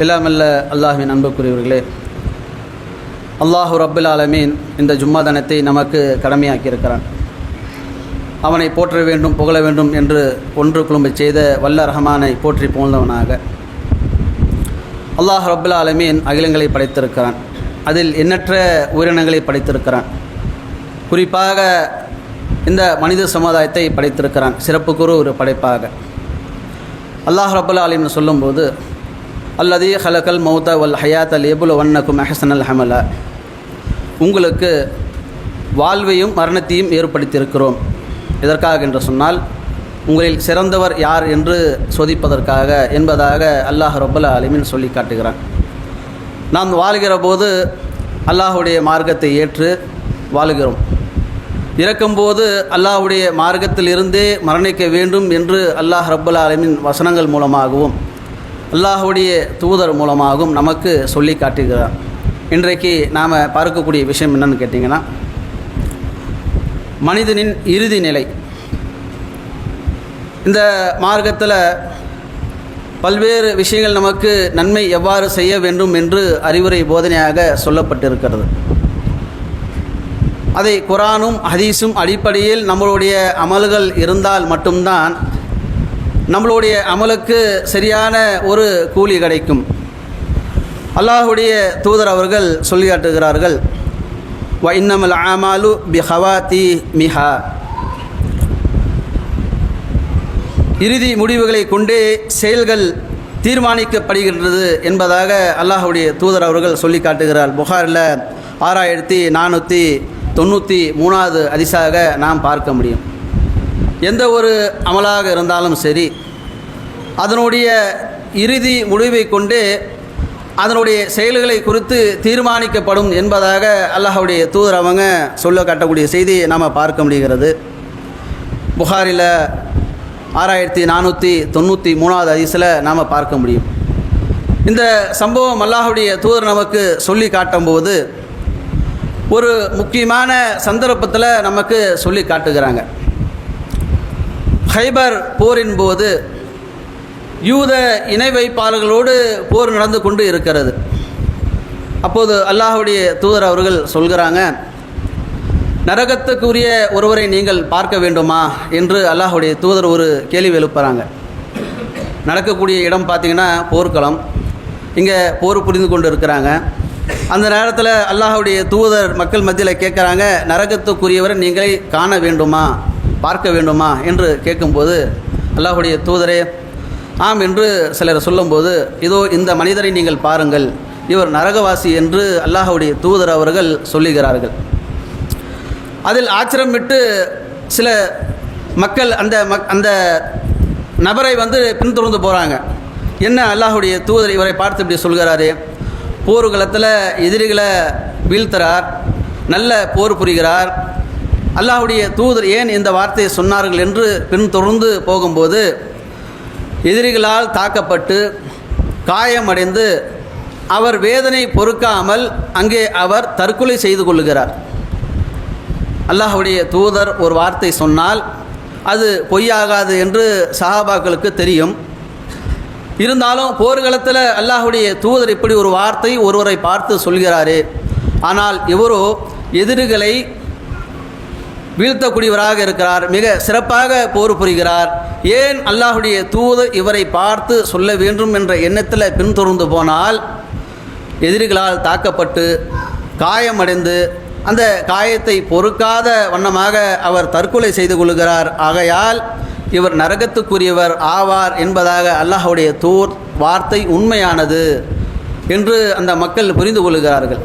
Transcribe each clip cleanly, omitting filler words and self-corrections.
எல்லாமல்ல அல்லாஹ்வின் அன்புக்குரியவர்களே, அல்லாஹு ரப்புல் ஆலமீன் இந்த ஜும்மா தினத்தை நமக்கு கடமையாக்கியிருக்கிறான். அவனை போற்ற வேண்டும், புகழ வேண்டும் என்று ஒன்று குழும்பச் செய்த வல்ல ரஹ்மானை போற்றி புகழ்ந்தவனாக அல்லாஹ் ரப்புல் ஆலமீன் அகிலங்களை படைத்திருக்கிறான். அதில் எண்ணற்ற உயிரினங்களை படைத்திருக்கிறான். குறிப்பாக இந்த மனித சமுதாயத்தை படைத்திருக்கிறான். சிறப்புக்குரு ஒரு படைப்பாக அல்லாஹ் ரப்புல் ஆலமீன் சொல்லும்போது, அல்லதி ஹலகல் மௌத வல் ஹயாத் அல் எபுல் வன்னக்கும் அஹ்சனல் ஹமல, உங்களுக்கு வாழ்வையும் மரணத்தையும் ஏற்படுத்தியிருக்கிறோம். எதற்காக என்று சொன்னால், உங்களில் சிறந்தவர் யார் என்று சோதிப்பதற்காக என்பதாக அல்லாஹ் ரப்புல் ஆலமீன் சொல்லி காட்டுகிறான். நாம் வாழ்கிற போது அல்லாஹுடைய மார்க்கத்தை ஏற்று வாழுகிறோம். இறக்கும்போது அல்லாஹுடைய மார்க்கத்தில் இருந்தே மரணிக்க வேண்டும் என்று அல்லாஹ் ரப்புல் ஆலமீன் வசனங்கள் மூலமாகவும் அல்லாஹுடைய தூதர் மூலமாகவும் நமக்கு சொல்லி காட்டுகிறார். இன்றைக்கு நாம் பார்க்கக்கூடிய விஷயம் என்னன்னு கேட்டிங்கன்னா, மனிதனின் இறுதி நிலை. இந்த மார்க்கத்தில் பல்வேறு விஷயங்கள் நமக்கு நன்மை எவ்வாறு செய்ய வேண்டும் என்று அறிவுரை போதனையாக சொல்லப்பட்டிருக்கிறது. அதை குர்ஆனும் ஹதீஸும் அடிப்படையில் நம்மளுடைய அமல்கள் இருந்தால் மட்டும்தான் நம்மளுடைய அமலுக்கு சரியான ஒரு கூலி கிடைக்கும். அல்லாஹுடைய தூதர் அவர்கள் சொல்லி காட்டுகிறார்கள், வ இன்னமல் ஆமாலு பி ஹவாத்தி மிஹா, இறுதி முடிவுகளை கொண்டே செயல்கள் தீர்மானிக்கப்படுகின்றது என்பதாக அல்லாஹுடைய தூதர் அவர்கள் சொல்லி காட்டுகிறார். புகாரில் 6493 ஹதீஸாக நாம் பார்க்க முடியும். எந்த ஒரு அமலாக இருந்தாலும் சரி, அதனுடைய இறுதி முடிவை கொண்டு அதனுடைய செயல்களை குறித்து தீர்மானிக்கப்படும் என்பதாக அல்லாஹ்வுடைய தூதர் அவங்க சொல்ல காட்டக்கூடிய செய்தியை நாம் பார்க்க முடிகிறது. புகாரில் 6493 ஹதீஸில் நாம் பார்க்க முடியும். இந்த சம்பவம் அல்லாஹ்வுடைய தூதர் நமக்கு சொல்லி காட்டும்போது ஒரு முக்கியமான சந்தர்ப்பத்தில் நமக்கு சொல்லி காட்டுகிறாங்க. ஹைபர் போரின் போது யூத இணை வைப்பாளர்களோடு போர் நடந்து கொண்டு இருக்கிறது. அப்போது அல்லாஹுடைய தூதர் அவர்கள் சொல்கிறாங்க, நரகத்துக்குரிய ஒருவரை நீங்கள் பார்க்க வேண்டுமா என்று அல்லாஹுடைய தூதர் ஒரு கேள்வி எழுப்புறாங்க. நடக்கக்கூடிய இடம் பார்த்திங்கன்னா போர்க்களம். இங்கே போர் புரிந்து கொண்டு இருக்கிறாங்க. அந்த நேரத்தில் அல்லாஹுடைய தூதர் மக்கள் மத்தியில் கேட்குறாங்க, நரகத்துக்குரியவரை நீங்களே காண வேண்டுமா, பார்க்க வேண்டுமா என்று கேட்கும்போது அல்லாஹுடைய தூதரே ஆம் என்று சிலர் சொல்லும்போது, இதோ இந்த மனிதரை நீங்கள் பாருங்கள், இவர் நரகவாசி என்று அல்லாஹுடைய தூதர் அவர்கள் சொல்லுகிறார்கள். அதில் ஆச்சரியமிட்டு சில மக்கள் அந்த நபரை பின்தொடர்ந்து போகிறாங்க. என்ன அல்லாஹுடைய தூதர் இவரை பார்த்து இப்படி சொல்கிறாரு, போர்க்களத்தில் எதிரிகளை வீழ்த்துறார், நல்ல போர் புரிகிறார், அல்லாஹுடைய தூதர் ஏன் இந்த வார்த்தையை சொன்னார்கள் என்று பின்தொடர்ந்து போகும்போது எதிரிகளால் தாக்கப்பட்டு காயமடைந்து அவர் வேதனை பொறுக்காமல் அங்கே அவர் தற்கொலை செய்து கொள்ளுகிறார். அல்லாஹுடைய தூதர் ஒரு வார்த்தை சொன்னால் அது பொய்யாகாது என்று சஹாபாக்களுக்கு தெரியும். இருந்தாலும் போர்க்களத்தில் அல்லாஹுடைய தூதர் இப்படி ஒரு வார்த்தை ஒருவரை பார்த்து சொல்கிறாரே, ஆனால் இவரோ எதிரிகளை வீழ்த்தக்கூடியவராக இருக்கிறார், மிக சிறப்பாக போர் புரிகிறார், ஏன் அல்லாஹுடைய தூதர் இவரை பார்த்து சொல்ல வேண்டும் என்ற எண்ணத்தில் பின்தொடர்ந்து போனால் எதிரிகளால் தாக்கப்பட்டு காயமடைந்து அந்த காயத்தை பொறுக்காத வண்ணமாக அவர் தற்கொலை செய்து கொள்கிறார். ஆகையால் இவர் நரகத்துக்குரியவர் ஆவார் என்பதாக அல்லாஹுடைய வார்த்தை உண்மையானது என்று அந்த மக்கள் புரிந்து கொள்கிறார்கள்.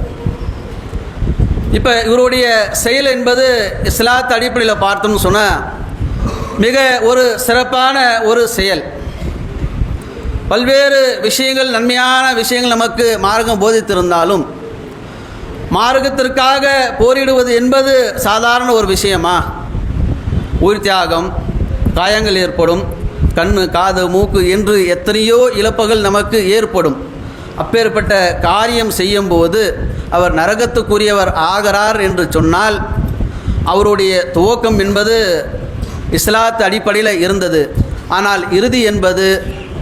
இப்போ இவருடைய செயல் என்பது இஸ்லாத் அடிப்படையில் பார்த்தோம்னு சொன்னால் மிக ஒரு சிறப்பான ஒரு செயல். பல்வேறு விஷயங்கள், நன்மையான விஷயங்கள் நமக்கு மார்க்கம் போதித்திருந்தாலும் மார்க்கத்திற்காக போரிடுவது என்பது சாதாரண ஒரு விஷயமா? உயிர் தியாகம், காயங்கள் ஏற்படும், கண், காது, மூக்கு என்று எத்தனையோ இழப்புகள் நமக்கு ஏற்படும். அப்பேற்பட்ட காரியம் செய்யும்போது அவர் நரகத்துக்குரியவர் ஆகிறார் என்று சொன்னால் அவருடைய துவக்கம் என்பது இஸ்லாத் அடிப்படையில் இருந்தது. ஆனால் இறுதி என்பது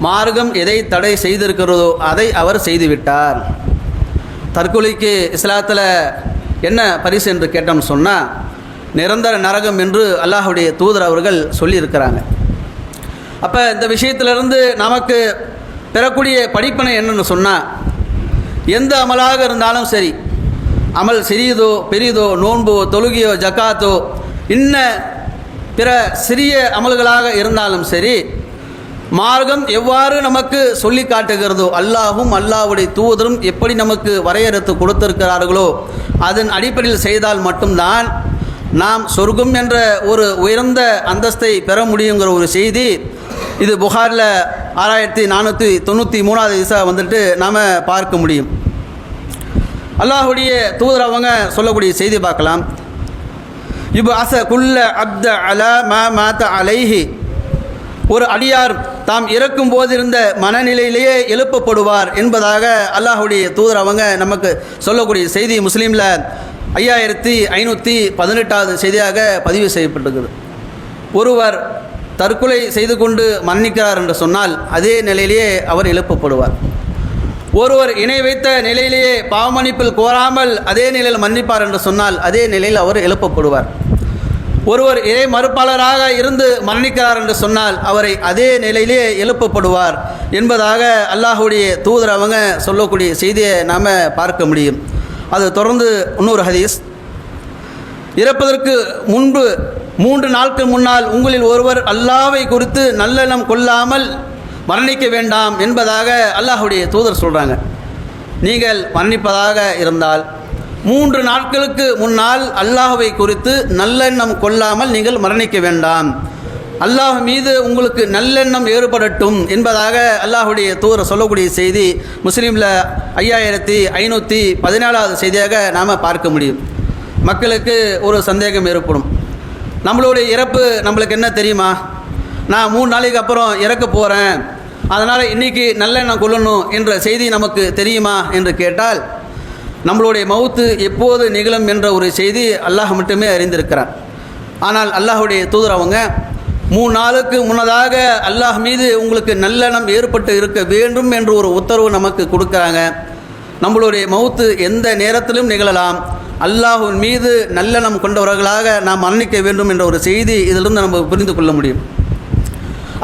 மார்க்கம் எதை தடை செய்திருக்கிறதோ அதை அவர் செய்துவிட்டார். தற்கொலைக்கு இஸ்லாத்தில் என்ன பரிசு என்று கேட்டோம்னு சொன்னால் நிரந்தர நரகம் என்று அல்லாஹுடைய தூதர் அவர்கள் சொல்லியிருக்கிறாங்க. அப்போ இந்த விஷயத்திலிருந்து நமக்கு பெறக்கூடிய படிப்பினை என்னென்னு சொன்னால், எந்த அமலாக இருந்தாலும் சரி, அமல் சிறியதோ பெரியதோ, நோன்போ தொழுகையோ ஜக்காத்தோ இன்ன பிற சிறிய அமல்களாக இருந்தாலும் சரி, மார்க்கம் எவ்வாறு நமக்கு சொல்லி காட்டுகிறதோ, அல்லாஹும் அல்லாஹ்வுடைய தூதரும் எப்படி நமக்கு வரையறுத்து கொடுத்திருக்கிறார்களோ அதன் அடிப்படையில் செய்தால் மட்டும்தான் நாம் சொர்க்கம் என்ற ஒரு உயர்ந்த அந்தஸ்தை பெற முடியுங்கிற ஒரு செய்தி இது புகாரில் 6493 வந்துட்டு நாம் பார்க்க முடியும். அல்லாஹுடைய தூதர் அவங்க சொல்லக்கூடிய செய்தி பார்க்கலாம். இப் அச குல்ல அப்த அல மாத அலைஹி, ஒரு அடியார் தாம் இறக்கும் போதிருந்த மனநிலையிலேயே எழுப்பப்படுவார் என்பதாக அல்லாஹுடைய தூதர் அவங்க நமக்கு சொல்லக்கூடிய செய்தி முஸ்லீமில் 5518 செய்தியாக பதிவு செய்யப்பட்டிருக்குது. ஒருவர் தற்கொலை செய்து கொண்டு மரணிக்கிறார் என்று சொன்னால் அதே நிலையிலேயே அவர் எழுப்பப்படுவார். ஒருவர் இணை வைத்த நிலையிலேயே பாவமன்னிப்பில் கோராமல் அதே நிலையில் மன்னிப்பார் என்று சொன்னால் அதே நிலையில் அவர் எழுப்பப்படுவார். ஒருவர் இறை மறுப்பாளராக இருந்து மரணிக்கிறார் என்று சொன்னால் அவரை அதே நிலையிலே எழுப்பப்படுவார் என்பதாக அல்லாஹுடைய தூதர் அவங்க சொல்லக்கூடிய செய்தியை நாம் பார்க்க முடியும். அது தொடர்ந்து இன்னொரு ஹதீஸ், இறப்பதற்கு முன்பு 3 நாட்கள் முன்னால் உங்களில் ஒருவர் அல்லாஹ்வை குறித்து நல்லெண்ணம் கொள்ளாமல் மரணிக்க வேண்டாம் என்பதாக அல்லாஹுடைய தூதர் சொல்கிறாங்க. நீங்கள் மரணிப்பதாக இருந்தால் 3 நாட்களுக்கு முன்னால் அல்லாஹ்வை குறித்து நல்லெண்ணம் கொள்ளாமல் நீங்கள் மரணிக்க வேண்டாம், அல்லாஹ் மீது உங்களுக்கு நல்லெண்ணம் ஏற்படட்டும் என்பதாக அல்லாஹுடைய தூதர் சொல்லக்கூடிய செய்தி முஸ்லீமில் 5517 செய்தியாக நாம் பார்க்க முடியும். மக்களுக்கு ஒரு சந்தேகம் ஏற்படும், நம்மளுடைய இறப்பு நம்மளுக்கு என்ன தெரியுமா, நான் 3 நாளைக்கு அப்புறம் இறக்க போகிறேன், அதனால் இன்றைக்கி நல்லெண்ணம் கொள்ளணும் என்ற செய்தி நமக்கு தெரியுமா என்று கேட்டால், நம்மளுடைய மவுத்து எப்போது நிகழும் என்ற ஒரு செய்தி அல்லாஹ் மட்டுமே அறிந்திருக்கிறான். ஆனால் அல்லாஹுடைய தூதர் அவங்க 3 நாளுக்கு முன்னதாக அல்லாஹ் மீது உங்களுக்கு நல்லெண்ணம் ஏற்பட்டு இருக்க வேண்டும் என்று ஒரு உத்தரவு நமக்கு கொடுக்குறாங்க. நம்மளுடைய மவுத்து எந்த நேரத்திலும் நிகழலாம், அல்லாஹ்வின் மீது நல்லெண்ணம் கொண்டவர்களாக நாம் மரணிக்க வேண்டும் என்ற ஒரு செய்தி இதிலிருந்து நம்ம புரிந்து கொள்ள முடியும்.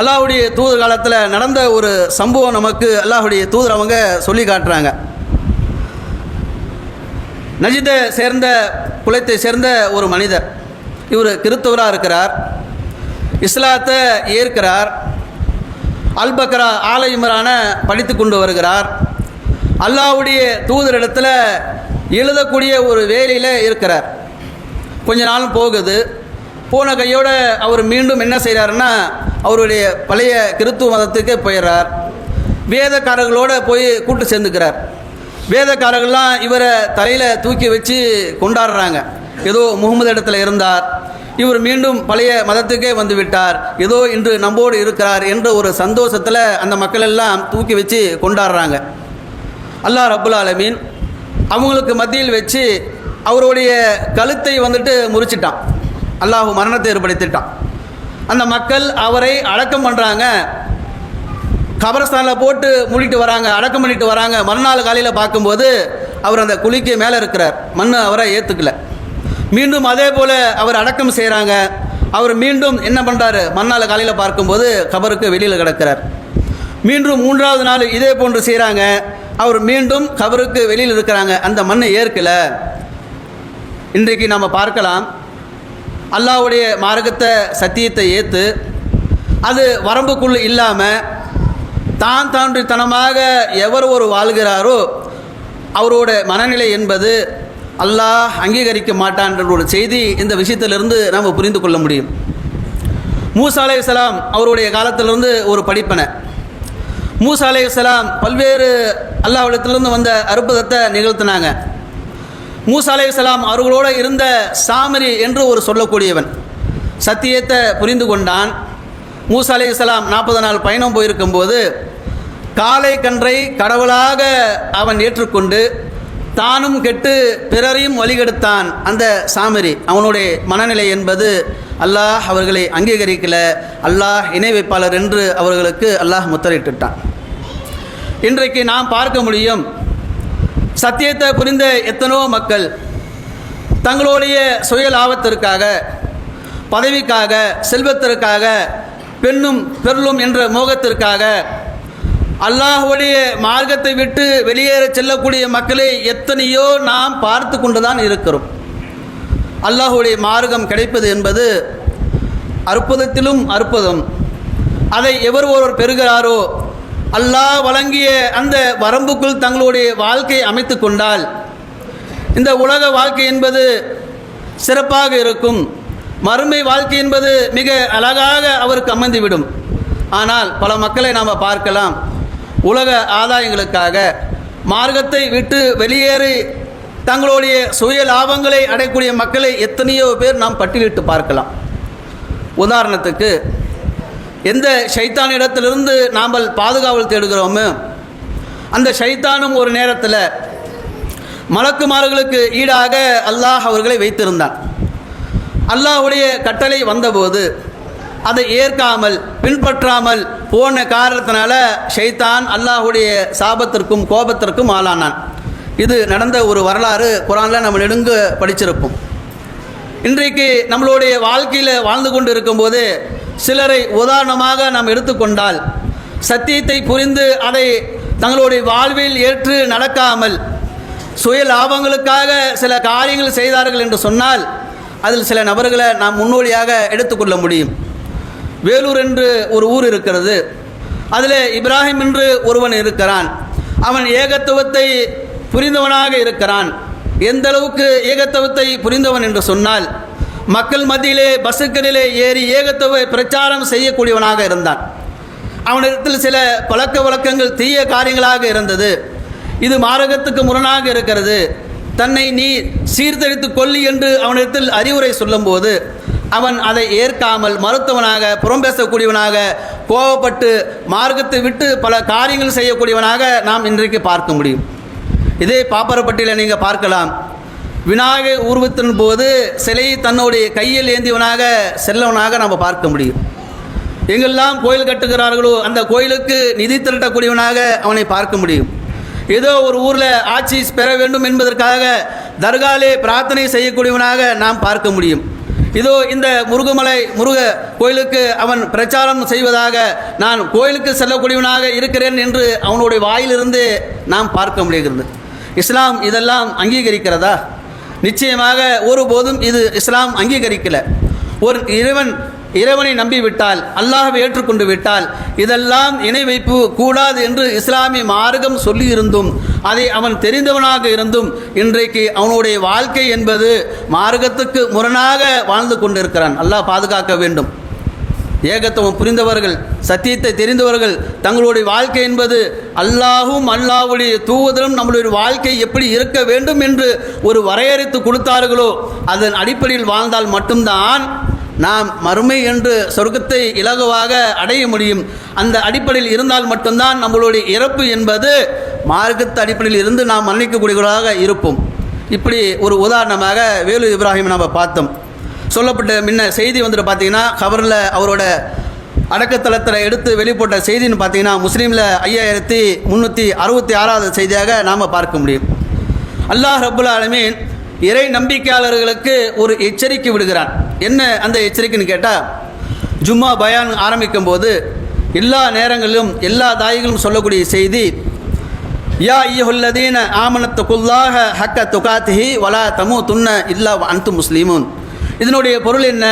அல்லாஹ்வுடைய தூதர் காலத்தில் நடந்த ஒரு சம்பவம் நமக்கு அல்லாஹ்வுடைய தூதர் அவங்க சொல்லி காட்டுறாங்க. நஜிதை சேர்ந்த குலத்தை சேர்ந்த ஒரு மனிதர், இவர் கிறித்தவராக இருக்கிறார், இஸ்லாத்தை ஏற்கிறார், அல்பக்ரா ஆல இம்ரான படித்து கொண்டு வருகிறார். அல்லாஹ்வுடைய தூதரிடத்தில் எழுதக்கூடிய ஒரு வேலையில் இருக்கிறார். கொஞ்ச நாள் போகுது, போன கையோடு அவர் மீண்டும் என்ன செய்கிறாருன்னா அவருடைய பழைய கிறித்துவ மதத்துக்கே போயிடுறார். வேதக்காரர்களோடு போய் கூட்டு சேர்ந்துக்கிறார். வேதக்காரர்கள்லாம் இவரை தலையில் தூக்கி வச்சு கொண்டாடுறாங்க. ஏதோ முகமது இடத்துல இருந்தார், இவர் மீண்டும் பழைய மதத்துக்கே வந்து விட்டார், ஏதோ இன்று நம்மோடு இருக்கிறார் என்ற ஒரு சந்தோஷத்தில் அந்த மக்கள் எல்லாம் தூக்கி வச்சு கொண்டாடுறாங்க. அல்லாஹ் ரப்புல் ஆலமீன் அவங்களுக்கு மத்தியில் வச்சு அவருடைய கழுத்தை வந்துட்டு முறிச்சிட்டான். அல்லாஹ் மரணத்தை ஏற்படுத்திட்டான். அந்த மக்கள் அவரை அடக்கம் பண்ணுறாங்க, கபரஸ்தானில் போட்டு மூடிட்டு வராங்க, அடக்கம் பண்ணிட்டு வராங்க. மறுநாள் காலையில் பார்க்கும்போது அவர் அந்த குழிக்கு மேலே இருக்கிறார், மண் அவரை ஏற்றுக்கல. மீண்டும் அதே போல் அவர் அடக்கம் செய்கிறாங்க. அவர் மீண்டும் என்ன பண்ணுறாரு, மறுநாள் காலையில் பார்க்கும்போது கபருக்கு வெளியில் கிடக்கிறார். மீண்டும் 3வது நாள் இதே போன்று செய்கிறாங்க, அவர் மீண்டும் கபருக்கு வெளியில் இருக்கிறாங்க, அந்த மண்ணை ஏற்கலை. இன்றைக்கு நம்ம பார்க்கலாம், அல்லாஹ்வுடைய மார்க்கத்தை சத்தியத்தை ஏற்று அது வரம்புக்குள் இல்லாமல் தான் தாண்டித்தனமாக எவர் ஒரு வாழ்கிறாரோ அவரோட மனநிலை என்பது அல்லாஹ் அங்கீகரிக்க மாட்டான் என்ற ஒரு செய்தி இந்த விஷயத்திலிருந்து நாம் புரிந்து கொள்ள முடியும். மூசா அலைஹிஸ்ஸலாம் அவருடைய காலத்திலிருந்து ஒரு படிப்பனை. மூசா அலைஹிஸ்ஸலாம் பல்வேறு அல்லாஹ்விடத்திலிருந்து வந்த அற்புதத்தை நிகழ்த்தினாங்க. மூசா அலைஹிஸ்ஸலாம் அவர்களோடு இருந்த சாமரி என்று ஒரு சொல்லக்கூடியவன் சத்தியத்தை புரிந்து கொண்டான். மூசா அலைஹிஸ்ஸலாம் 40 நாள் பயணம் போயிருக்கும்போது காளை கன்றை கடவுளாக அவன் ஏற்றுக்கொண்டு தானும் கெட்டு பிறரையும் வழிகெடுத்தான். அந்த சாமரி அவனுடைய மனநிலை என்பது அல்லாஹ் அவர்களை அங்கீகரிக்கல, அல்லாஹ் இணை வைப்பாளர் என்று அவர்களுக்கு அல்லாஹ் முத்திரையிட்டுட்டான். இன்றைக்கு நாம் பார்க்க முடியும், சத்தியத்தை புரிந்த எத்தனோ மக்கள் தங்களுடைய சுய லாபத்திற்காக, பதவிக்காக, செல்வத்திற்காக, பெண்ணும் பெருளும் என்ற மோகத்திற்காக அல்லாஹ்வுடைய மார்க்கத்தை விட்டு வெளியேற செல்லக்கூடிய மக்களை எத்தனையோ நாம் பார்த்து கொண்டுதான் இருக்கிறோம். அல்லாஹ்வுடைய மார்க்கம் கிடைப்பது என்பது அற்புதத்திலும் அற்புதம். அதை எவர் ஒருவர் பெறுகிறாரோ, அல்லாஹ் வழங்கிய அந்த வரம்புக்குள் தங்களுடைய வாழ்க்கை அமைத்து கொண்டால் இந்த உலக வாழ்க்கை என்பது சிறப்பாக இருக்கும். மறுமை வாழ்க்கை என்பது மிக அழகாக அவருக்கு அமைந்துவிடும். ஆனால் பல மக்களை நாம் பார்க்கலாம், உலக ஆதாயங்களுக்காக மார்க்கத்தை விட்டு வெளியேறி தங்களுடைய சுய லாபங்களை அடையக்கூடிய மக்களை எத்தனையோ பேர் நாம் பட்டியலிட்டு பார்க்கலாம். உதாரணத்துக்கு, எந்த ஷைத்தானிடத்திலிருந்து நாம் பாதுகாவல் தேடுகிறோமோ அந்த ஷைத்தானும் ஒரு நேரத்தில் மலக்குமார்களுக்கு ஈடாக அல்லாஹ் அவர்களை வைத்திருந்தான். அல்லாஹ்வுடைய கட்டளை வந்தபோது அதை ஏற்காமல் பின்பற்றாமல் போன காரணத்தினால ஷைத்தான் அல்லாஹ்வுடைய சாபத்திற்கும் கோபத்திற்கும் ஆளானான். இது நடந்த ஒரு வரலாறு குர்ஆனில் நம்ம நெடுங்க படிச்சிருப்போம். இன்றைக்கு நம்மளுடைய வாழ்க்கையில் வாழ்ந்து கொண்டு இருக்கும்போது சிலரை உதாரணமாக நாம் எடுத்துக்கொண்டால், சத்தியத்தை புரிந்து அதை தங்களுடைய வாழ்வில் ஏற்று நடக்காமல் சுய லாபங்களுக்காக சில காரியங்கள் செய்தார்கள் என்று சொன்னால் அதில் சில நபர்களை நாம் முன்னோடியாக எடுத்துக்கொள்ள முடியும். வேலூர் என்று ஒரு ஊர் இருக்கிறது. அதில் இப்ராஹிம் என்று ஒருவன் இருக்கிறான். அவன் ஏகத்துவத்தை புரிந்தவனாக இருக்கிறான். எந்த அளவுக்கு ஏகத்துவத்தை புரிந்தவன் என்று சொன்னால், மக்கள் மத்தியிலே பஸ்ஸுக்களிலே ஏறி ஏகத்துவ பிரச்சாரம் செய்யக்கூடியவனாக இருந்தான். அவனிடத்தில் சில பழக்க வழக்கங்கள் தீய காரியங்களாக இருந்தது. இது மார்க்கத்துக்கு முரணாக இருக்கிறது, தன்னை நீ சீர்திருத்து கொள்ளி என்று அவனிடத்தில் அறிவுரை சொல்லும்போது அவன் அதை ஏற்காமல் மறுத்தவனாக, புறம் பேசக்கூடியவனாக, கோபப்பட்டு மார்க்கத்தை விட்டு பல காரியங்கள் செய்யக்கூடியவனாக நாம் இன்றைக்கு பார்க்க முடியும். இதே பாப்பரப்பட்டியில் நீங்கள் பார்க்கலாம், விநாயகர் உருவத்தின் போது சிலையை தன்னுடைய கையில் ஏந்தியவனாக செல்லவனாக நாம் பார்க்க முடியும். எங்கெல்லாம் கோயில் கட்டுகிறார்களோ அந்த கோயிலுக்கு நிதி திரட்டக்கூடியவனாக அவனை பார்க்க முடியும். ஏதோ ஒரு ஊரில் ஆட்சி பெற வேண்டும் என்பதற்காக தர்காலே பிரார்த்தனை செய்யக்கூடியவனாக நாம் பார்க்க முடியும். இதோ இந்த முருக கோயிலுக்கு அவன் பிரச்சாரம் செய்வதாக, நான் கோயிலுக்கு செல்லக்கூடியவனாக இருக்கிறேன் என்று அவனுடைய வாயிலிருந்து நாம் பார்க்க முடிகிறது. இஸ்லாம் இதெல்லாம் அங்கீகரிக்கிறதா? நிச்சயமாக ஒருபோதும் இது இஸ்லாம் அங்கீகரிக்கல. ஒரு இறைவனை நம்பிவிட்டால், அல்லாஹ்வை ஏற்றுக்கொண்டு விட்டால் இதெல்லாம் இணை வைப்பு கூடாது என்று இஸ்லாமிய மார்க்கம் சொல்லியிருந்தும் அதை அவன் தெரிந்தவனாக இருந்தும் இன்றைக்கு அவனுடைய வாழ்க்கை என்பது மார்க்கத்துக்கு முரணாக வாழ்ந்து கொண்டிருக்கிறான். அல்லாஹ் பாதுகாக்க வேண்டும். ஏகத்துவம் புரிந்தவர்கள், சத்தியத்தை தெரிந்தவர்கள் தங்களுடைய வாழ்க்கை என்பது அல்லாஹும் அல்லாஹ்வுடைய தூதரும் நம்மளுடைய வாழ்க்கை எப்படி இருக்க வேண்டும் என்று ஒரு வரையறுத்து கொடுத்தார்களோ அதன் அடிப்படையில் வாழ்ந்தால் மட்டும்தான் நாம் மறுமை என்று சொர்க்கத்தை இலகுவாக அடைய முடியும். அந்த அடிப்படையில் இருந்தால் மட்டும்தான் நம்மளுடைய இறப்பு என்பது மார்க்கத்து அடிப்படையில் இருந்து நாம் மன்னிக்கக்கூடியவர்களாக இருப்போம். இப்படி ஒரு உதாரணமாக வேலூர் இப்ராஹிம் நாம் பார்த்தோம். சொல்லப்பட்ட முன்ன செய்தி வந்துட்டு பார்த்தீங்கன்னா, கபரில் அவரோட அடக்கத்தளத்தில் எடுத்து வெளிப்பட்ட செய்தின்னு பார்த்தீங்கன்னா முஸ்லீமில் 5366வது செய்தியாக நாம் பார்க்க முடியும். அல்லாஹ் ரப்புல் ஆலமீன் இறை நம்பிக்கையாளர்களுக்கு ஒரு எச்சரிக்கை விடுகிறான். என்ன அந்த எச்சரிக்கைன்னு கேட்டால், ஜும்மா பயான் ஆரம்பிக்கும் போது எல்லா நேரங்களிலும் எல்லா தாய்களும் சொல்லக்கூடிய செய்தி, யா ஐயுஹல்லதீன ஆமனத்துக்குல்லாஹ ஹக்க துகாத்திஹி வலா தமூதுன்ன இல்லா அன்தும் முஸ்லிமூன். இதனுடைய பொருள் என்ன?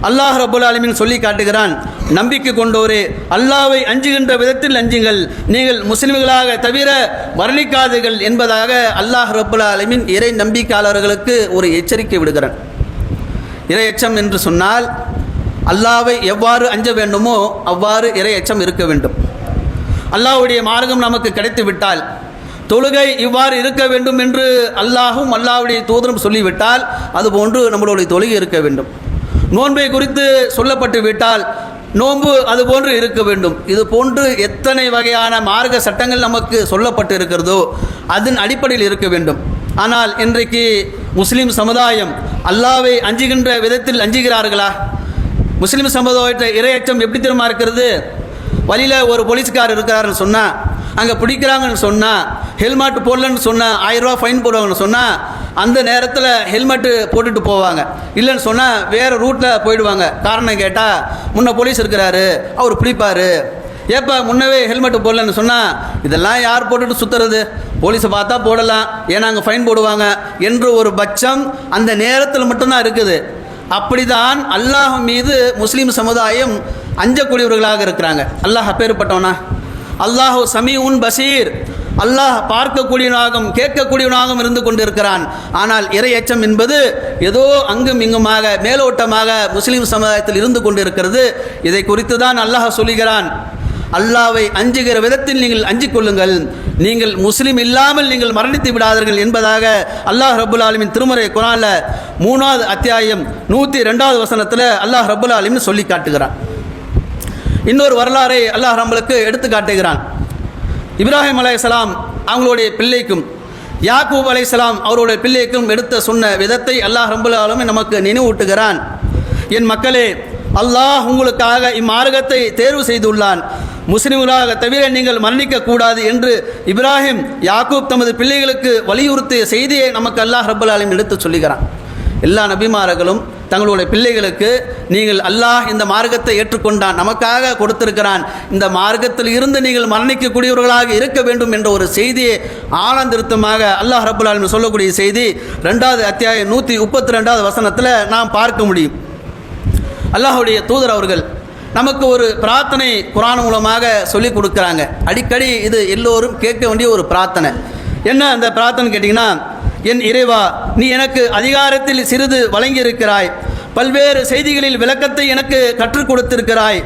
அல்லாஹ் ரப்புல் ஆலமீன் சொல்லி காட்டுகிறான், நம்பிக்கை கொண்டோரே, அல்லாஹ்வை அஞ்சுகின்ற விதத்தில் அஞ்சுங்கள், நீங்கள் முஸ்லிம்களாக தவிர மரணிக்காதீர்கள் என்பதாக அல்லாஹ் ரப்புல் ஆலமீன் இறை நம்பிக்கையாளர்களுக்கு ஒரு எச்சரிக்கை விடுகிறான். இறை எச்சம் என்று சொன்னால் அல்லாஹ்வை எவ்வாறு அஞ்ச வேண்டுமோ அவ்வாறு இறை எச்சம் இருக்க வேண்டும். அல்லாஹ்வுடைய மார்க்கம் நமக்கு கிடைத்து விட்டால், தொழுகை இவ்வாறு இருக்க வேண்டும் என்று அல்லாஹும் அல்லாஹ்வுடைய தூதரும் சொல்லிவிட்டால் அதுபோன்று நம்மளுடைய தொழுகை இருக்க வேண்டும். நோன்பை குறித்து சொல்லப்பட்டு விட்டால் நோன்பு அதுபோன்று இருக்க வேண்டும். இது போன்று எத்தனை வகையான மார்க்க சட்டங்கள் நமக்கு சொல்லப்பட்டு இருக்கிறதோ அதன் அடிப்படையில் இருக்க வேண்டும். ஆனால் இன்றைக்கு முஸ்லீம் சமுதாயம் அல்லாஹ்வை அஞ்சுகின்ற விதத்தில் அஞ்சுகிறார்களா? முஸ்லீம் சமுதாயத்தை இரையச்சம் எப்படி தெரியுமா இருக்கிறது? வழியில் ஒரு போலீஸ்கார் இருக்கிறாருன்னு சொன்னால், அங்கே பிடிக்கிறாங்கன்னு சொன்னால், ஹெல்மெட் போடலன்னு சொன்னால் 1000 ரூபா ஃபைன் போடுவாங்கன்னு சொன்னால், அந்த நேரத்தில் ஹெல்மெட்டு போட்டுட்டு போவாங்க. இல்லைன்னு சொன்னால் வேறு ரூட்டில் போயிடுவாங்க. காரணம் கேட்டால், முன்ன போலீஸ் இருக்கிறாரு, அவர் பிடிப்பார். ஏப்பா முன்னவே ஹெல்மெட்டு போடலன்னு சொன்னால், இதெல்லாம் யார் போட்டுட்டு சுற்றுறது, போலீஸை பார்த்தா போடலாம், ஏன்னா அங்கே ஃபைன் போடுவாங்க என்று ஒரு பட்சம் அந்த நேரத்தில் மட்டும்தான் இருக்குது. அப்படிதான் அல்லாஹ் மீது முஸ்லீம் சமுதாயம் அஞ்சக்கூடியவர்களாக இருக்கிறாங்க. அல்லாஹ் அப்பேற்பட்டவனா? அல்லாஹு சமீஉன் பசீர், அல்லாஹ் பார்க்கக்கூடியவனாகவும் கேட்கக்கூடியவனாகவும் இருந்து கொண்டிருக்கிறான். ஆனால் இறையச்சம் என்பது ஏதோ அங்கும் இங்குமாக மேலோட்டமாக முஸ்லீம் சமுதாயத்தில் இருந்து கொண்டிருக்கிறது. இதை குறித்து தான் அல்லாஹ் சொல்லுகிறான், அல்லாஹ்வை அஞ்சுகிற விதத்தில் நீங்கள் அஞ்சிக் கொள்ளுங்கள், நீங்கள் முஸ்லீம் இல்லாமல் நீங்கள் மரணித்து விடாதீர்கள் என்பதாக அல்லாஹ் ரப்புல் ஆலமீன் திருமறை குர்ஆன்ல 3வது அத்தியாயம் 102வது வசனத்தில் அல்லாஹ் ரப்புல் ஆலமீன் சொல்லி காட்டுகிறான். இன்னொரு வரலாறை அல்லாஹ் நம்மளுக்கு எடுத்து காட்டுகிறான். இப்ராஹிம் அலைஹிஸ்ஸலாம் அவங்களுடைய பிள்ளைக்கும் யாக்கூப் அலைஹிஸ்ஸலாம் அவருடைய பிள்ளைக்கும் எடுத்த சொன்ன விதத்தை அல்லாஹ் ரப்புல் ஆலமீன் நமக்கு நினைவூட்டுகிறான். என் மக்களே, அல்லாஹ் உங்களுக்காக இம்மார்க்கத்தை தேர்வு செய்துள்ளான், முஸ்லிம்களாக தவிர நீங்கள் மரணிக்க கூடாது என்று இப்ராஹிம் யாக்கூப் தமது பிள்ளைகளுக்கு வலியுறுத்திய செய்தியை நமக்கு அல்லாஹ் ரப்புல் ஆலமீன் எடுத்து சொல்லுகிறான். எல்லா நபிமார்களும் தங்களுடைய பிள்ளைகளுக்கு நீங்கள் அல்லாஹ் இந்த மார்க்கத்தை ஏற்றுக்கொண்டான், நமக்காக கொடுத்திருக்கிறான், இந்த மார்க்கத்தில் இருந்து நீங்கள் மரணிக்கக்கூடியவர்களாக இருக்க வேண்டும் என்ற ஒரு செய்தியை ஆனந்திருத்தமாக அல்லாஹ் ரப்புல் ஆலமீன் சொல்லக்கூடிய செய்தி 2வது அத்தியாயம் 132வது வசனத்தில் நாம் பார்க்க முடியும். அல்லாஹுடைய தூதர் அவர்கள் நமக்கு ஒரு பிரார்த்தனை குர்ஆன் மூலமாக சொல்லிக் கொடுக்குறாங்க. அடிக்கடி இது எல்லோரும் கேட்க வேண்டிய ஒரு பிரார்த்தனை. என்ன அந்த பிரார்த்தனை கேட்டிங்கன்னா, என் இறைவா, நீ எனக்கு அதிகாரத்தில் சிறிது வழங்கியிருக்கிறாய், பல்வேறு செய்திகளில் விளக்கத்தை எனக்கு கற்றுக் கொடுத்திருக்கிறாய்,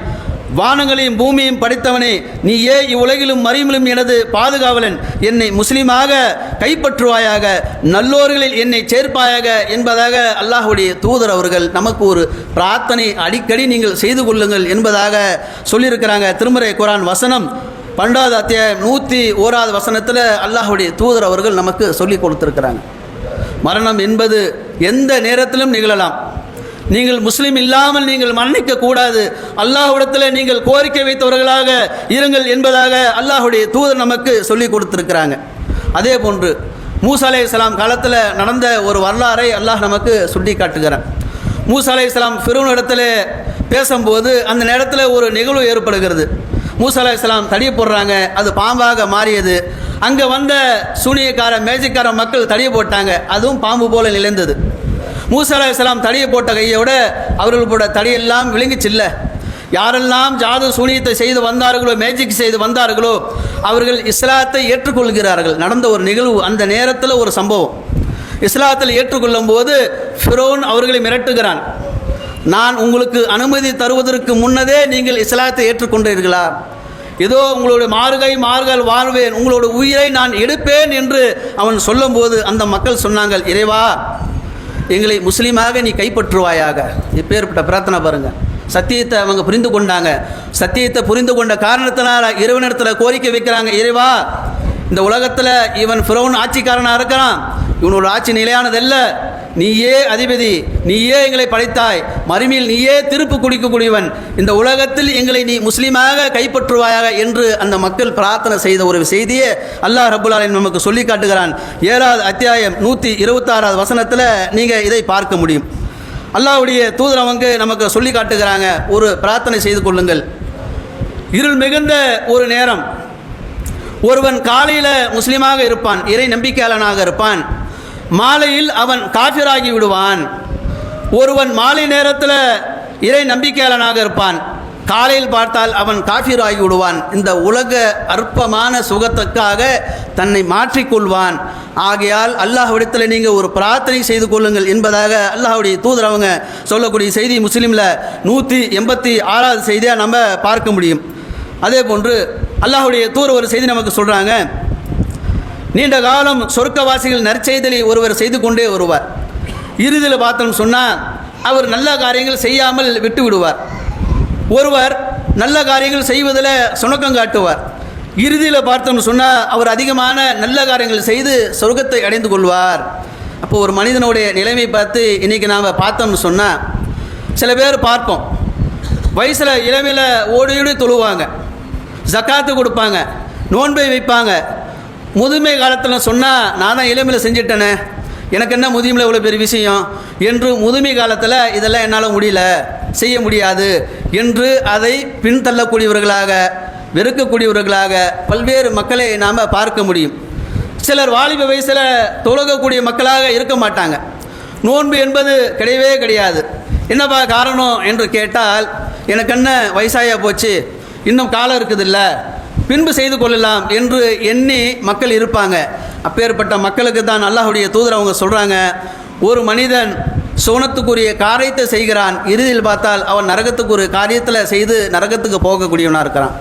வானங்களையும் பூமியையும் படைத்தவனே, நீயே இவ்வுலகிலும் மறியமிலும் எனது பாதுகாவலன், என்னை முஸ்லீமாக கைப்பற்றுவாயாக, நல்லோர்களில் என்னை சேர்ப்பாயாக என்பதாக அல்லாஹ்வுடைய தூதர் அவர்கள் நமக்கு ஒரு பிரார்த்தனை அடிக்கடி நீங்கள் செய்து கொள்ளுங்கள் என்பதாக சொல்லியிருக்கிறாங்க. திருமறை குர்ஆன் வசனம் 12வது அத்தியாயம் 101வது வசனத்தில் அல்லாஹ்வுடைய தூதர் அவர்கள் நமக்கு சொல்லி கொடுத்திருக்கிறாங்க. மரணம் என்பது எந்த நேரத்திலும் நிகழலாம். நீங்கள் முஸ்லீம் இல்லாமல் நீங்கள் மரணிக்க கூடாது, அல்லாஹ்விடத்தில் நீங்கள் கோரிக்கை வைத்தவர்களாக இருங்கள் என்பதாக அல்லாஹ்வுடைய தூதர் நமக்கு சொல்லி கொடுத்திருக்கிறாங்க. அதே போன்று மூசா அலைஹிஸ்ஸலாம் காலத்தில் நடந்த ஒரு வரலாறை அல்லாஹ் நமக்கு சுட்டி காட்டுகிறான். மூசா அலைஹிஸ்ஸலாம் ஃபிரௌன் இடத்துல பேசும்போது அந்த நேரத்தில் ஒரு நிகழ்வு ஏற்படுகிறது. மூசா அலைஹிஸ்ஸலாம் தடியை போடுறாங்க, அது பாம்பாக மாறியது. அங்கே வந்த சூனியக்கார மேஜிக்கார மக்கள் தடியை போட்டாங்க, அதுவும் பாம்பு போல நிலைந்தது. மூசா அலைஹிஸ்ஸலாம் தடியை போட்ட கையோட அவர்களோட தடியெல்லாம் விளங்கிச்சில்ல. யாரெல்லாம் ஜாது சூனியத்தை செய்து வந்தார்களோ, மேஜிக் செய்து வந்தார்களோ, அவர்கள் இஸ்லாத்தை ஏற்றுக்கொள்கிறார்கள். நடந்த ஒரு நிகழ்வு, அந்த நேரத்தில் ஒரு சம்பவம். இஸ்லாத்தில் ஏற்றுக்கொள்ளும் போது ஃபிரௌன் அவர்களை மிரட்டுகிறான், நான் உங்களுக்கு அனுமதி தருவதற்கு முன்னதே நீங்கள் இஸ்லாத்தை ஏற்றுக்கொண்டீர்களா? ஏதோ உங்களுடைய மாறுகால் வாழ்வேன், உங்களோட உயிரை நான் எடுப்பேன் என்று அவன் சொல்லும்போது அந்த மக்கள் சொன்னாங்க, இறைவா, எங்களை முஸ்லீமாக நீ கைப்பற்றுவாயாக. இப்பேற்பட்ட பிரார்த்தனை பாருங்கள். சத்தியத்தை அவங்க புரிந்து கொண்டாங்க. சத்தியத்தை புரிந்து கொண்ட காரணத்தினால இறைவனிடத்தில் கோரிக்கை வைக்கிறாங்க, இறைவா, இந்த உலகத்தில் இவன் ஃபிரௌன் ஆட்சிக்காரனாக இருக்கிறான், இவனோட ஆட்சி நிலையானதல்ல, நீயே அதிபதி, நீயே எங்களை படைத்தாய், மறுமையில் நீயே திருப்பு குடிக்கக்கூடியவன், இந்த உலகத்தில் எங்களை நீ முஸ்லீமாக கைப்பற்றுவாயாக என்று அந்த மக்கள் பிரார்த்தனை செய்த ஒரு செய்தியை அல்லாஹ் ரப்புல் ஆலமீன் நமக்கு சொல்லி காட்டுகிறான். 7வது அத்தியாயம் 126வது வசனத்தில் நீங்கள் இதை பார்க்க முடியும். அல்லாஹ்வுடைய தூதர் அவங்க நமக்கு சொல்லி காட்டுகிறாங்க, ஒரு பிரார்த்தனை செய்து கொள்ளுங்கள். இருள் மிகுந்த ஒரு நேரம், ஒருவன் காலையில் முஸ்லீமாக இருப்பான், இறை நம்பிக்கையாளனாக இருப்பான், மாலையில் அவன் காஃபிராகி விடுவான். ஒருவன் மாலை நேரத்தில் இறை நம்பிக்கையாளனாக இருப்பான், காலையில் பார்த்தால் அவன் காஃபிராகி விடுவான். இந்த உலக அற்பமான சுகத்துக்காக தன்னை மாற்றிக்கொள்வான். ஆகையால் அல்லாஹ்விடத்தில் நீங்கள் ஒரு பிரார்த்தனை செய்து கொள்ளுங்கள் என்பதாக அல்லாஹ்வுடைய தூதர் அவங்க சொல்லக்கூடிய செய்தி முஸ்லீமில் 186வது செய்தியாக நம்ம பார்க்க முடியும். அதே போன்று அல்லாஹ்வுடைய தூதர் ஒரு செய்தி நமக்கு சொல்கிறாங்க, நீண்ட காலம் சொர்க்கவாசிகள் நற்செய்தலை ஒருவர் செய்து கொண்டே வருவார். இறுதியில் பார்த்தோம்னு சொன்னால் அவர் நல்ல காரியங்கள் செய்யாமல் விட்டு விடுவார். ஒருவர் நல்ல காரியங்கள் செய்வதில் சுணக்கம் காட்டுவார். இறுதியில் பார்த்தோம்னு சொன்னால் அவர் அதிகமான நல்ல காரியங்கள் செய்து சொர்க்கத்தை அடைந்து கொள்வார். அப்போ ஒரு மனிதனுடைய நிலைமை பார்த்து இன்றைக்கி நாம் பார்த்தோம்னு சொன்னால் சில பேர் பார்ப்போம், வயசில் இளமையில் ஓடி தொழுவாங்க, ஜக்காத்து கொடுப்பாங்க, நோன்பை வைப்பாங்க. முதுமை காலத்தில் சொன்னால் நான் தான் இளமையில் செஞ்சிட்டேனே, எனக்கு என்ன முதுமையில் இவ்வளோ பெரிய விஷயம் என்று முதுமை காலத்தில் இதெல்லாம் என்னால் முடியல, செய்ய முடியாது என்று அதை பின்தள்ளக்கூடியவர்களாக, வெறுக்கக்கூடியவர்களாக பல்வேறு மக்களை நாம் பார்க்க முடியும். சிலர் வாலிப வயசில் தொழுகக்கூடிய மக்களாக இருக்க மாட்டாங்க. நோன்பு என்பது கிடையவே கிடையாது. என்னப்பா காரணம் என்று கேட்டால், எனக்கு என்ன வயசாயா போச்சு, இன்னும் காலம் இருக்குதில்ல, பின்பு செய்து கொள்ளலாம் என்று எண்ணி மக்கள் இருப்பாங்க. அப்பேற்பட்ட மக்களுக்கு தான் அல்லாஹ்வுடைய தூதர் அவங்க சொல்கிறாங்க, ஒரு மனிதன் சோனத்துக்குரிய காரியத்தை செய்கிறான், இறுதியில் பார்த்தால் அவன் நரகத்துக்கு ஒரு காரியத்தில் செய்து நரகத்துக்கு போகக்கூடியவனாக இருக்கிறான்.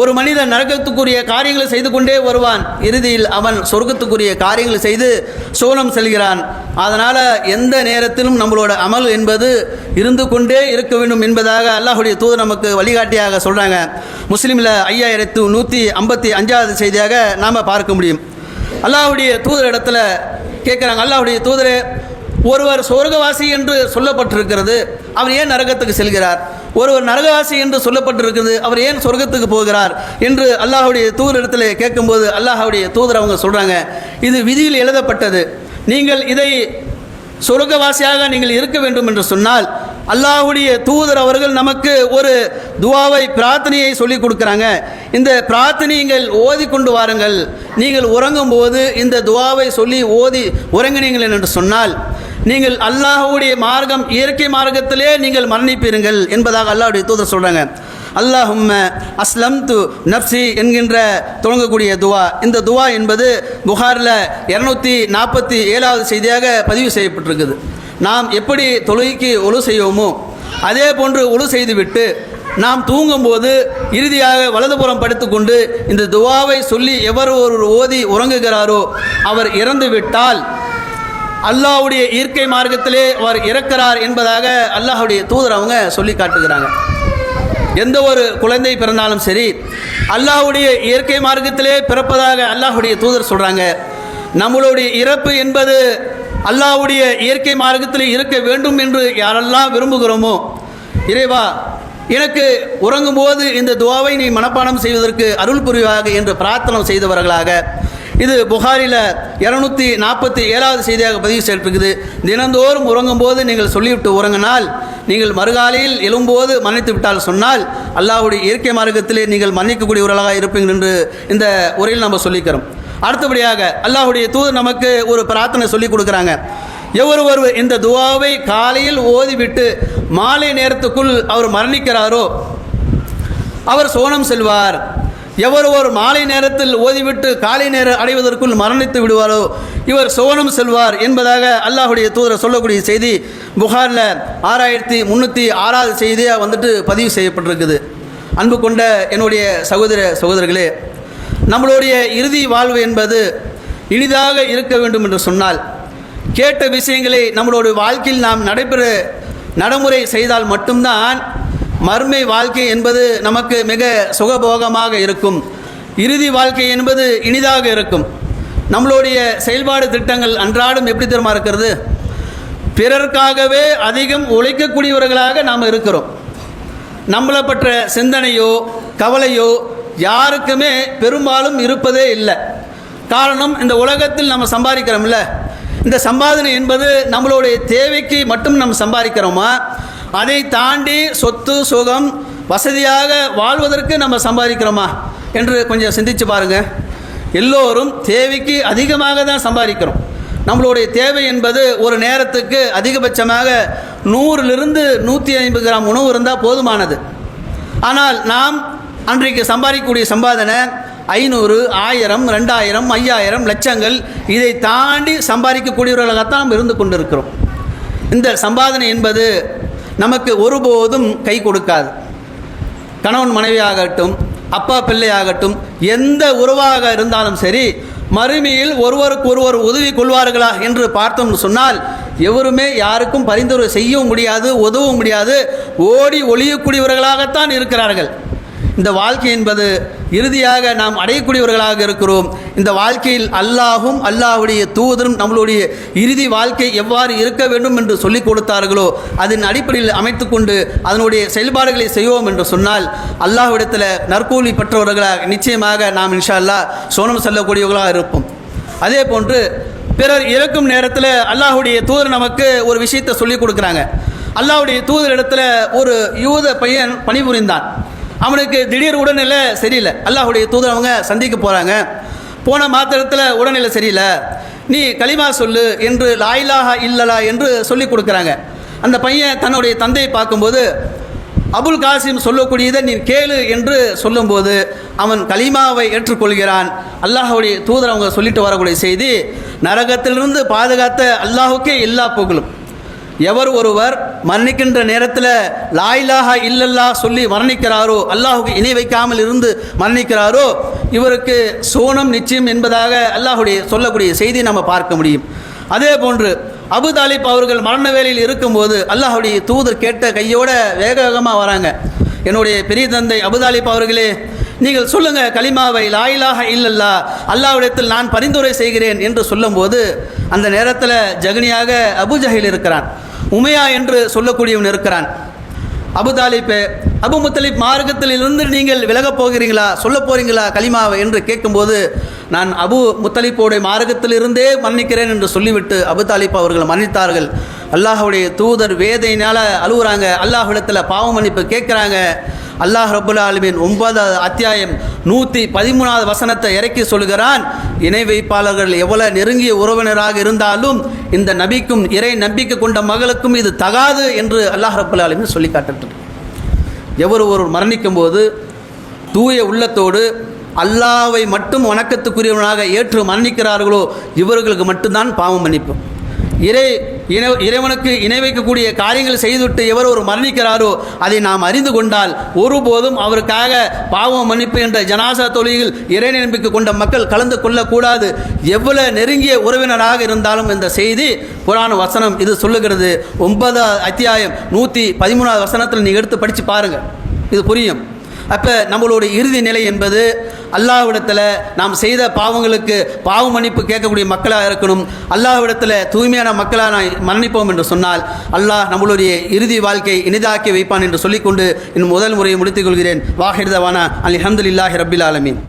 ஒரு மனிதன் நரகத்துக்குரிய காரியங்களை செய்து கொண்டே வருவான், இறுதியில் அவன் சொர்க்கத்துக்குரிய காரியங்களை செய்து சோனம் செல்கிறான். அதனால் எந்த நேரத்திலும் நம்மளோட அமல் என்பது இருந்து கொண்டே இருக்க வேண்டும் என்பதாக அல்லாஹ்வுடைய தூதர் நமக்கு வழிகாட்டியாக சொல்கிறாங்க. முஸ்லீமில் 5155வது செய்தியாக நாம் பார்க்க முடியும். அல்லாஹ்வுடைய தூதர் இடத்துல கேட்குறாங்க, அல்லாஹ்வுடைய தூதரே, ஒருவர் சொர்க்கவாசி என்று சொல்லப்பட்டிருக்கிறது, அவர் ஏன் நரகத்துக்கு செல்கிறார்? ஒருவர் நரகவாசி என்று சொல்லப்பட்டிருக்கிறது, அவர் ஏன் சொர்க்கத்துக்கு போகிறார் என்று அல்லாஹ்வுடைய தூதர் இடத்துல கேட்கும்போது அல்லாஹ்வுடைய தூதர் அவங்க சொல்கிறாங்க, இது விதியில் எழுதப்பட்டது. நீங்கள் இதை சொர்க்கவாசியாக நீங்கள் இருக்க வேண்டும் என்று சொன்னால் அல்லாஹ்வுடைய தூதர் அவர்கள் நமக்கு ஒரு துவாவை, பிரார்த்தனையை சொல்லிக் கொடுக்குறாங்க. இந்த பிரார்த்தனைகள் ஓதி கொண்டு வாருங்கள். நீங்கள் உறங்கும் போது இந்த துவாவை சொல்லி ஓதி உறங்கினீங்கள் என்று சொன்னால் நீங்கள் அல்லாஹ்வுடைய மார்க்கம், இயற்கை மார்க்கத்திலே நீங்கள் மரணிப்பீர்கள் என்பதாக அல்லாஹ்வுடைய தூதர் சொல்கிறாங்க. அல்லாஹும்ம அஸ்லம்து நப்சி என்கின்ற தொடங்கக்கூடிய துவா. இந்த துவா என்பது புகாரில் 247வது செய்தியாக பதிவு செய்யப்பட்டிருக்குது. நாம் எப்படி தொழுகைக்கு ஒழு செய்வோமோ அதே போன்று ஒழு செய்துவிட்டு நாம் தூங்கும்போது இறுதியாக வலதுபுறம் படுத்துக்கொண்டு இந்த துவாவை சொல்லி எவர் ஒரு ஓதி உறங்குகிறாரோ அவர் இறந்து விட்டால் அல்லாஹ்வுடைய இயற்கை மார்க்கத்திலே அவர் இறக்கிறார் என்பதாக அல்லாஹ்வுடைய தூதர் அவங்க சொல்லி காட்டுகிறாங்க. எந்த ஒரு குழந்தை பிறந்தாலும் சரி அல்லாஹ்வுடைய இயற்கை மார்க்கத்திலே பிறப்பதாக அல்லாஹ்வுடைய தூதர் சொல்கிறாங்க. நம்மளுடைய இறப்பு என்பது அல்லாஹ்வுடைய இயற்கை மார்க்கத்தில் இருக்க வேண்டும் என்று யாரெல்லாம் விரும்புகிறோமோ, இறைவா எனக்கு உறங்கும் போது இந்த துவாவை நீ மனப்பாடம் செய்வதற்கு அருள் புரிவாக என்று பிரார்த்தனை செய்தவர்களாக இது புகாரில் 247வது செய்தியாக பதிவு செய்யப்பட்டிருக்குது. தினந்தோறும் உறங்கும் போது நீங்கள் சொல்லிவிட்டு உறங்கினால் நீங்கள் மறுகாலையில் எழும்போது மன்னித்து விட்டால் சொன்னால் அல்லாஹ்வுடைய இயற்கை மார்க்கத்திலே நீங்கள் மன்னிக்கக்கூடியவர்களாக இருப்பீர்கள் என்று இந்த உரையில் நம்ம சொல்லிக்கிறோம். அடுத்தபடியாக அல்லாஹ்வுடைய தூதர் நமக்கு ஒரு பிரார்த்தனை சொல்லிக் கொடுக்குறாங்க. ஒருவர் இந்த துவாவை காலையில் ஓதிவிட்டு மாலை நேரத்துக்குள் அவர் மரணிக்கிறாரோ அவர் சோனம் செல்வார். ஒரு மாலை நேரத்தில் ஓதிவிட்டு காலை நேரம் அடைவதற்குள் மரணித்து விடுவாரோ இவர் சோனம் செல்வார் என்பதாக அல்லாஹ்வுடைய தூதர் சொல்லக்கூடிய செய்தி புகாரில் 6306வது செய்தியாக பதிவு செய்யப்பட்டிருக்குது. அன்பு கொண்ட என்னுடைய சகோதரர்களே, நம்மளுடைய இறுதி வாழ்வு என்பது இனிதாக இருக்க வேண்டும் என்று சொன்னால் கேட்ட விஷயங்களை நம்மளுடைய வாழ்க்கையில் நாம் நடைமுறை செய்தால் மட்டும்தான் மறுமை வாழ்க்கை என்பது நமக்கு மிக சுகபோகமாக இருக்கும். இறுதி வாழ்க்கை என்பது இனிதாக இருக்கும். நம்மளுடைய செயல்பாடு திட்டங்கள் அன்றாடம் எப்படி தெரியுமா இருக்கிறது? பிறர்க்காகவே அதிகம் உழைக்கக்கூடியவர்களாக நாம் இருக்கிறோம். நம்மளை பற்ற சிந்தனையோ கவலையோ யாருக்குமே பெரும்பாலும் இருப்பதே இல்லை. காரணம், இந்த உலகத்தில் நம்ம சம்பாதிக்கிறோம்ல, இந்த சம்பாதனை என்பது நம்மளுடைய தேவைக்கு மட்டும் நம்ம சம்பாதிக்கிறோமா, அதை தாண்டி சொத்து சுகம் வசதியாக வாழ்வதற்கு நம்ம சம்பாதிக்கிறோமா என்று கொஞ்சம் சிந்திச்சு பாருங்கள். எல்லோரும் தேவைக்கு அதிகமாக தான் சம்பாதிக்கிறோம். நம்மளுடைய தேவை என்பது ஒரு நேரத்துக்கு அதிகபட்சமாக 100லிருந்து 150 கிராம் உணவு இருந்தால் போதுமானது. ஆனால் நாம் அன்றைக்கு சம்பாதிக்கக்கூடிய சம்பாதனை 500, 1000, 2000, 5000, லட்சங்கள், இதை தாண்டி சம்பாதிக்கக்கூடியவர்களாகத்தான் நாம் இருந்து கொண்டிருக்கிறோம். இந்த சம்பாதனை என்பது நமக்கு ஒருபோதும் கை கொடுக்காது. கணவன் மனைவியாகட்டும், அப்பா பிள்ளையாகட்டும், எந்த உறவாக இருந்தாலும் சரி, மறுமையில் ஒருவருக்கு ஒருவர் உதவி கொள்வார்களா என்று பார்த்தோம்னு சொன்னால் எவருமே யாருக்கும் பரிந்துரை செய்யவும் முடியாது, உதவவும் முடியாது, ஓடி ஒளியக்கூடியவர்களாகத்தான் இருக்கிறார்கள். இந்த வாழ்க்கை என்பது இறுதியாக நாம் அடையக்கூடியவர்களாக இருக்கிறோம். இந்த வாழ்க்கையில் அல்லாஹும் அல்லாஹுடைய தூதரும் நம்மளுடைய இறுதி வாழ்க்கை எவ்வாறு இருக்க வேண்டும் என்று சொல்லிக் கொடுத்தார்களோ அதன் அடிப்படையில் அமைத்து கொண்டு அதனுடைய செயல்பாடுகளை செய்வோம் என்று சொன்னால் அல்லாஹ்விடத்தில் நற்கூலி பெற்றவர்களாக நிச்சயமாக நாம் இன்ஷா அல்லாஹ் சோனம் செல்லக்கூடியவர்களாக இருப்போம். அதே போன்று பிறர் இறக்கும் நேரத்தில் அல்லாஹுடைய தூதர் நமக்கு ஒரு விஷயத்தை சொல்லிக் கொடுக்குறாங்க. அல்லாஹுடைய தூதர் இடத்துல ஒரு யூத பையன் பணிபுரிந்தான். அவனுக்கு திடீர் உடல்நிலை சரியில்லை. அல்லாஹுடைய தூதர் அவங்க சந்திக்க போகிறாங்க. போன மாத்திரத்தில் உடல்நிலை சரியில்லை, நீ கலிமா சொல்லு என்று லா இலாஹா இல்லல்லா என்று சொல்லி கொடுக்குறாங்க. அந்த பையன் தன்னுடைய தந்தையை பார்க்கும்போது அபுல் காசிம் சொல்லக்கூடியதை நீ கேளு என்று சொல்லும்போது அவன் கலிமாவை ஏற்றுக்கொள்கிறான். அல்லாஹுடைய தூதர் அவங்க சொல்லிட்டு வரக்கூடிய செய்தி, நரகத்திலிருந்து பாதுகாத்த அல்லாஹுக்கே எல்லா புகழும். எவர் ஒருவர் மரணிக்கின்ற நேரத்தில் லா இலாஹா இல்லல்லா சொல்லி மரணிக்கிறாரோ, அல்லாஹுக்கு இணை வைக்காமல் இருந்து மரணிக்கிறாரோ, இவருக்கு சோனம் நிச்சயம் என்பதாக அல்லாஹுடைய சொல்லக்கூடிய செய்தி நம்ம பார்க்க முடியும். அதே போன்று அபு தாலிப் அவர்கள் மரண வேலையில் இருக்கும்போது அல்லாஹுடைய தூதர் கேட்ட கையோட வேக வேகமாக வராங்க. என்னுடைய பெரிய தந்தை அபு தாலிப் அவர்களே, நீங்கள் சொல்லுங்கள் கலிமாவை லா இலாஹா இல்லல்லா, அல்லாஹ்விடத்தில் நான் பரிந்துரை செய்கிறேன் என்று சொல்லும்போது அந்த நேரத்தில் ஜகனியாக அபு ஜஹில் இருக்கிறான், உமையா என்று சொல்லக்கூடியவன் இருக்கிறான். அபு தாலிப் அபு முத்தலிப் மார்க்கத்தில் இருந்து நீங்கள் விலகப் போகிறீங்களா, சொல்ல போகிறீங்களா கலிமாவை என்று கேட்கும்போது நான் அபு முத்தலிப்போடைய மார்க்கத்தில் இருந்தே மன்னிக்கிறேன் என்று சொல்லிவிட்டு அபு தாலிப் அவர்கள் மன்னித்தார்கள். அல்லாஹுடைய தூதர் வேதையினால் அழுகுறாங்க, அல்லாஹ்விடத்தில் பாவ மன்னிப்பு கேட்குறாங்க. அல்லாஹ் ரப்புல் ஆலமீன் 9வது அத்தியாயம் 113வது வசனத்தை இறக்கி சொல்கிறான், இணை வைப்பாளர்கள் எவ்வளவு நெருங்கிய உறவினராக இருந்தாலும் இந்த நபிக்கும் இறை நம்பிக்கை கொண்ட மகளுக்கும் இது தகாது என்று அல்லாஹ் ரப்புல் ஆலமீன் சொல்லி காட்டுகிறார். எவர் ஒருவர் மரணிக்கும் போது தூய உள்ளத்தோடு அல்லாஹ்வை மட்டும் வணக்கத்துக்குரியவனாக ஏற்று மரணிக்கிறார்களோ இவர்களுக்கு மட்டும்தான் பாவம் மன்னிப்பு. இறைவனுக்கு இணை வைக்கக்கூடிய காரியங்கள் செய்துவிட்டு எவர் ஒரு மரணிக்கிறாரோ அதை நாம் அறிந்து கொண்டால் ஒருபோதும் அவருக்காக பாவம் மன்னிப்பு என்ற ஜனாசா தொழுகையில் இறை நம்பிக்கை கொண்ட மக்கள் கலந்து கொள்ளக்கூடாது. எவ்வளவு நெருங்கிய உறவினராக இருந்தாலும் இந்த செய்தி குர்ஆன் வசனம் இது சொல்லுகிறது. 9வது அத்தியாயம் 113வது வசனத்தில் நீங்கள் எடுத்து படித்து பாருங்கள், இது புரியும். அப்போ நம்மளோட இறுதி நிலை என்பது அல்லாஹ்விடத்தில் நாம் செய்த பாவங்களுக்கு பாவ மன்னிப்பு கேட்கக்கூடிய மக்களாக இருக்கணும். அல்லாஹ்விடத்தில் தூய்மையான மக்களாக நான் மன்னிப்போம் என்று சொன்னால் அல்லாஹ் நம்மளுடைய இறுதி வாழ்க்கை இனிதாக்கி வைப்பான் என்று சொல்லிக்கொண்டு இன்னும் முதல் முறையை முடித்துக் கொள்கிறேன். வாஹிர் தவானா அல்ஹம்துலில்லாஹி ரப்பில் ஆலமீன்.